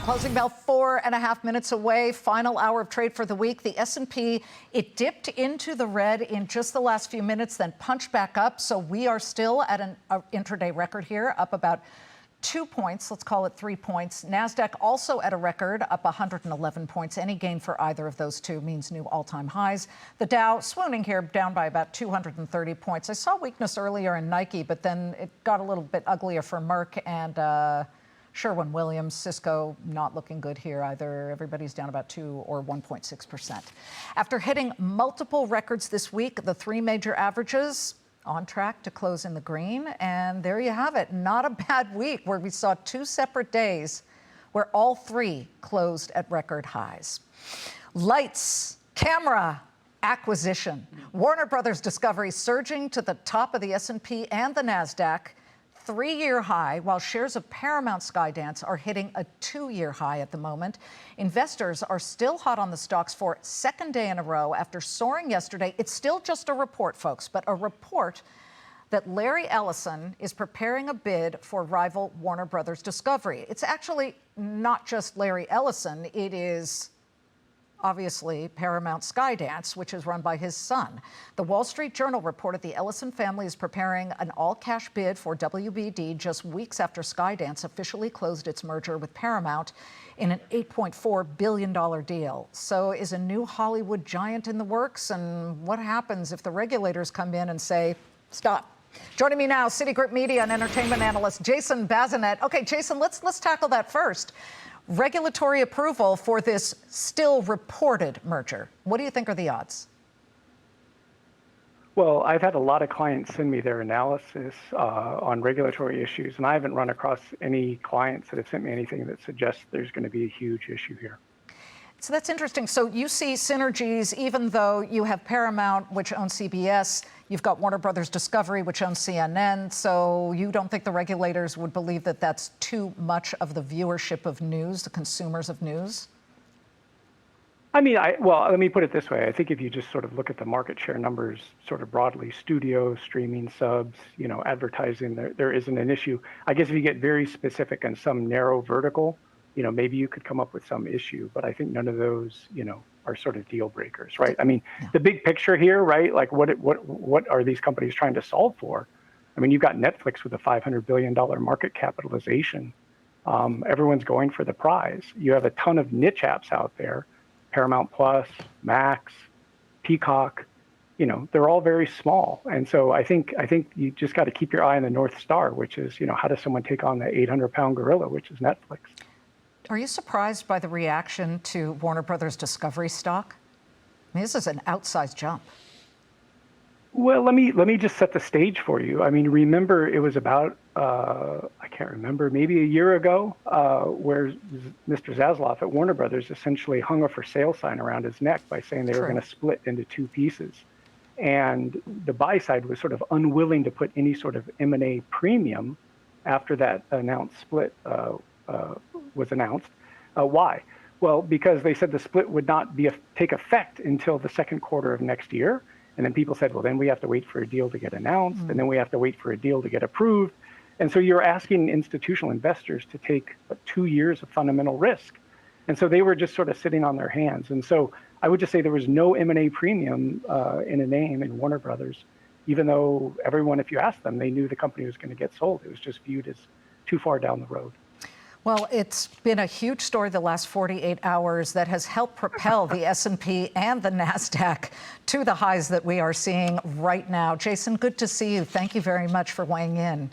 Closing bell 4.5 minutes away. Final hour of trade for the week. The S&P, it dipped into the red in just the last few minutes, then punched back up. So we are still at an intraday record here, up about 2 points. Let's call it 3 points. NASDAQ also at a record, up 111 points. Any gain for either of those two means new all-time highs. The Dow swooning here, down by about 230 points. I saw weakness earlier in Nike, but then it got a little bit uglier for Merck and Sherwin-Williams. Cisco not looking good here either. Everybody's down about 2 or 1.6%. After hitting multiple records this week, the three major averages on track to close in the green. And there you have it. Not a bad week where we saw two separate days where all three closed at record highs. Lights, camera, acquisition. Warner Brothers Discovery surging to the top of the S&P and the NASDAQ. 3-year high, while shares of Paramount Skydance are hitting a 2-year high at the moment. Investors are still hot on the stocks for second day in a row after soaring yesterday. It's still just a report, folks, but a report that Larry Ellison is preparing a bid for rival Warner Brothers Discovery. It's actually not just Larry Ellison. It is obviously Paramount Skydance, which is run by his son. The Wall Street Journal reported the Ellison family is preparing an all-cash bid for WBD just weeks after Skydance officially closed its merger with Paramount in an $8.4 billion deal. So is a new Hollywood giant in the works? And what happens if the regulators come in and say, stop? Joining me now, Citigroup media and entertainment analyst Jason Bazinet. Okay, Jason, let's tackle that first. Regulatory approval for this still reported merger. What do you think are the odds? Well, I've had a lot of clients send me their analysis on regulatory issues, and I haven't run across any clients that have sent me anything that suggests there's going to be a huge issue here. So that's interesting. So you see synergies, even though you have Paramount, which owns CBS, you've got Warner Brothers Discovery, which owns CNN. So you don't think the regulators would believe that that's too much of the viewership of news, the consumers of news? I mean, well, let me put it this way. I think if you just sort of look at the market share numbers sort of broadly, studio, streaming subs, advertising, there isn't an issue. I guess if you get very specific on some narrow vertical, maybe you could come up with some issue, but I think none of those, are sort of deal breakers, right? I mean, the big picture here, right? Like what are these companies trying to solve for? I mean, you've got Netflix with a $500 billion market capitalization. Everyone's going for the prize. You have a ton of niche apps out there, Paramount Plus, Max, Peacock, they're all very small. And so I think you just got to keep your eye on the North Star, which is, how does someone take on the 800-pound gorilla, which is Netflix? Are you surprised by the reaction to Warner Brothers Discovery stock? I mean, this is an outsized jump. Well, let me just set the stage for you. I mean, remember it was about, I can't remember, maybe a year ago, where Mr. Zaslav at Warner Brothers essentially hung a for sale sign around his neck by saying they were going to split into two pieces. And the buy side was sort of unwilling to put any sort of M&A premium after that announced split was announced. Why? Well, because they said the split would not take effect until the second quarter of next year. And then people said, well, then we have to wait for a deal to get announced, and then we have to wait for a deal to get approved. And so you're asking institutional investors to take 2 years of fundamental risk. And so they were just sort of sitting on their hands. And so I would just say there was no M&A premium in a name in Warner Brothers, even though everyone, if you asked them, they knew the company was going to get sold. It was just viewed as too far down the road. Well, it's been a huge story the last 48 hours that has helped propel the S&P and the NASDAQ to the highs that we are seeing right now. Jason, good to see you. Thank you very much for weighing in.